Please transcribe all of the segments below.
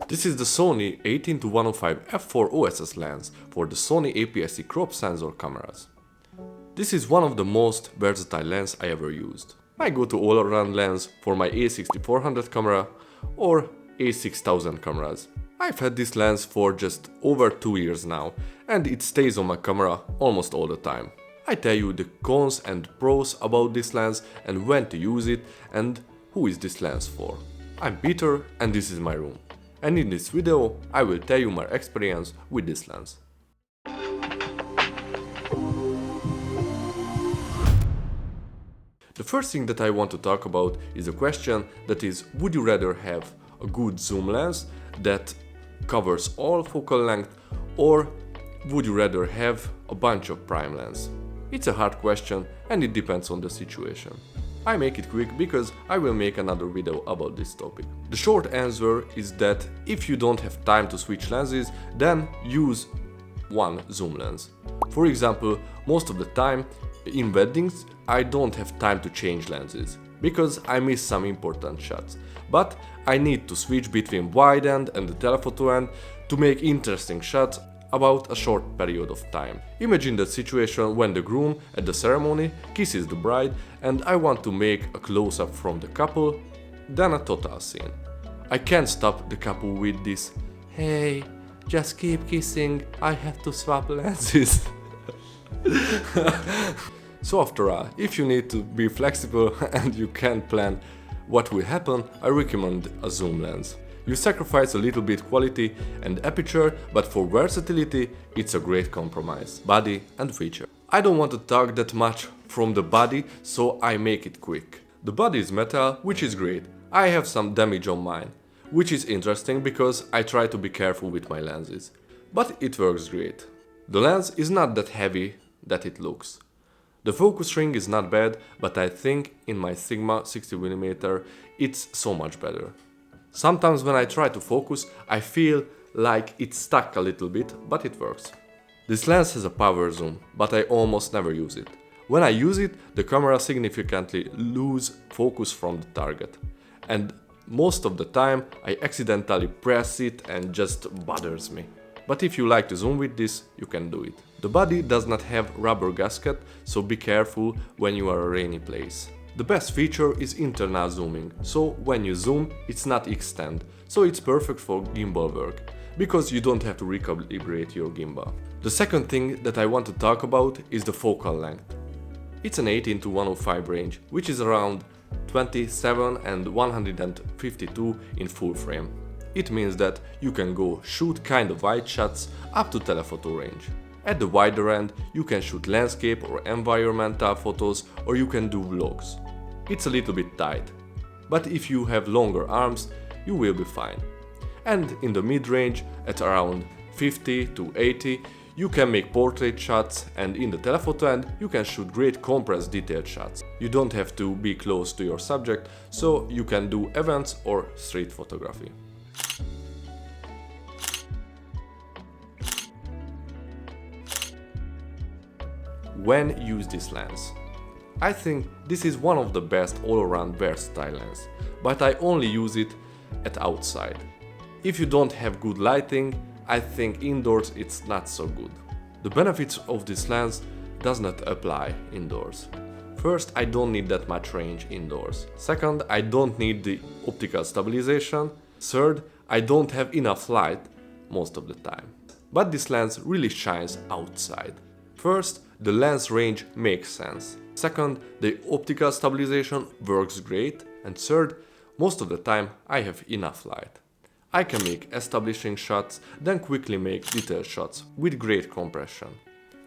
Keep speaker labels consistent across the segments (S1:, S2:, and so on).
S1: This is the Sony 18-105 f4 OSS lens for the Sony APS-C crop sensor cameras. This is one of the most versatile lenses I ever used. I go to all-around lens for my A6400 camera or A6000 cameras. I've had this lens for just over 2 years now, and it stays on my camera almost all the time. I tell you the cons and pros about this lens and when to use it and who is this lens for. I'm Peter and this is my room. And in this video I will tell you my experience with this lens. The first thing that I want to talk about is a question that is, would you rather have a good zoom lens that covers all focal length, or would you rather have a bunch of prime lens? It's a hard question and it depends on the situation. I make it quick because I will make another video about this topic. The short answer is that if you don't have time to switch lenses, then use one zoom lens. For example, most of the time in weddings I don't have time to change lenses because I miss some important shots, but I need to switch between wide end and the telephoto end to make interesting shots about a short period of time. Imagine the situation when the groom at the ceremony kisses the bride and I want to make a close-up from the couple, then a total scene. I can't stop the couple with this, "Hey, just keep kissing, I have to swap lenses." So after all, if you need to be flexible and you can't plan what will happen, I recommend a zoom lens. You sacrifice a little bit quality and aperture, but for versatility it's a great compromise. Body and feature. I don't want to talk that much from the body, so I make it quick. The body is metal, which is great. I have some damage on mine, which is interesting because I try to be careful with my lenses. But it works great. The lens is not that heavy that it looks. The focus ring is not bad, but I think in my Sigma 60mm it's so much better. Sometimes when I try to focus, I feel like it's stuck a little bit, but it works. This lens has a power zoom, but I almost never use it. When I use it, the camera significantly loses focus from the target. And most of the time I accidentally press it and just bothers me. But if you like to zoom with this, you can do it. The body does not have rubber gasket, so be careful when you are in a rainy place. The best feature is internal zooming, so when you zoom, it's not extend, so it's perfect for gimbal work, because you don't have to recalibrate your gimbal. The second thing that I want to talk about is the focal length. It's an 18-105 range, which is around 27 and 152 in full frame. It means that you can go shoot kind of wide shots up to telephoto range. At the wider end, you can shoot landscape or environmental photos, or you can do vlogs. It's a little bit tight, but if you have longer arms, you will be fine. And in the mid-range, at around 50 to 80, you can make portrait shots, and in the telephoto end, you can shoot great compressed detailed shots. You don't have to be close to your subject, so you can do events or street photography. When use this lens? I think this is one of the best all-around versatile lenses, but I only use it at outside. If you don't have good lighting, I think indoors it's not so good. The benefits of this lens does not apply indoors. First, I don't need that much range indoors. Second, I don't need the optical stabilization. Third, I don't have enough light most of the time. But this lens really shines outside. First, the lens range makes sense. Second, the optical stabilization works great. And third, most of the time I have enough light. I can make establishing shots, then quickly make detailed shots with great compression.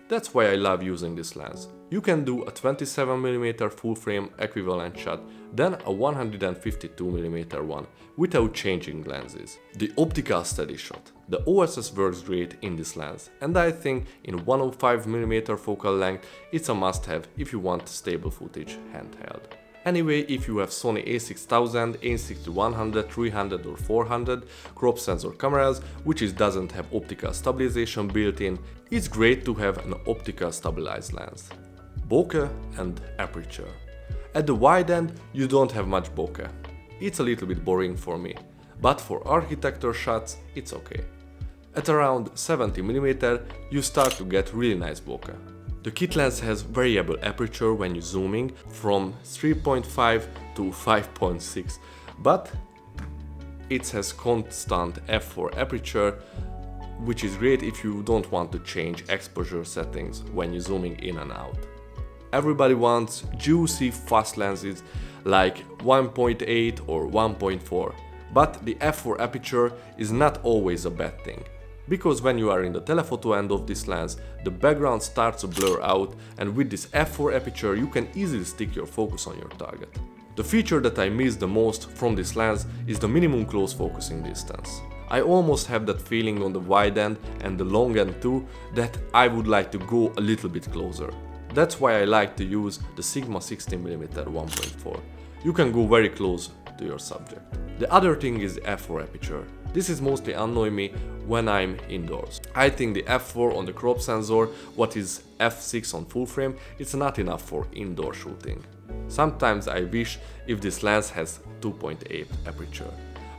S1: That's why I love using this lens. You can do a 27mm full frame equivalent shot, then a 152mm one, without changing lenses. The optical steady shot. The OSS works great in this lens, and I think in 105mm focal length it's a must-have if you want stable footage handheld. Anyway, if you have Sony a6000, a6100, 300 or 400 crop sensor cameras, which doesn't have optical stabilization built in, it's great to have an optical stabilized lens. Bokeh and aperture. At the wide end, you don't have much bokeh. It's a little bit boring for me. but for architecture shots it's okay. At around 70mm you start to get really nice bokeh. The kit lens has variable aperture when you zooming from 3.5 to 5.6, but it has constant f4 aperture, which is great if you don't want to change exposure settings when you're zooming in and out. Everybody wants juicy fast lenses like 1.8 or 1.4, but the f4 aperture is not always a bad thing. Because when you are in the telephoto end of this lens, the background starts to blur out, and with this f4 aperture you can easily stick your focus on your target. The feature that I miss the most from this lens is the minimum close focusing distance. I almost have that feeling on the wide end and the long end too, that I would like to go a little bit closer. That's why I like to use the Sigma 16mm 1.4. You can go very close to your subject. The other thing is the f4 aperture. This is mostly annoying me when I'm indoors. I think the f4 on the crop sensor, what is f6 on full frame, it's not enough for indoor shooting. Sometimes I wish if this lens has 2.8 aperture.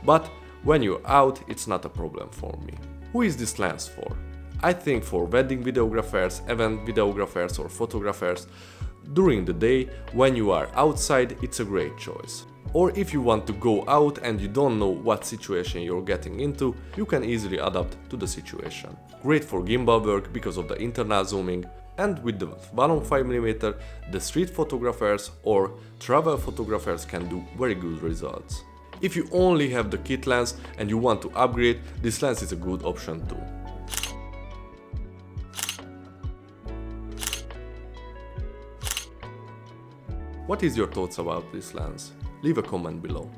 S1: But when you're out, it's not a problem for me. Who is this lens for? I think for wedding videographers, event videographers or photographers. During the day, when you are outside, it's a great choice. Or if you want to go out and you don't know what situation you're getting into, you can easily adapt to the situation. Great for gimbal work because of the internal zooming, and with the 1.5mm, the street photographers or travel photographers can do very good results. If you only have the kit lens and you want to upgrade, this lens is a good option too. What is your thoughts about this lens? Leave a comment below.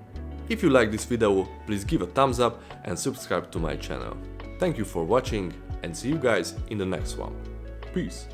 S1: If you like this video, please give a thumbs up and subscribe to my channel. Thank you for watching and see you guys in the next one. Peace!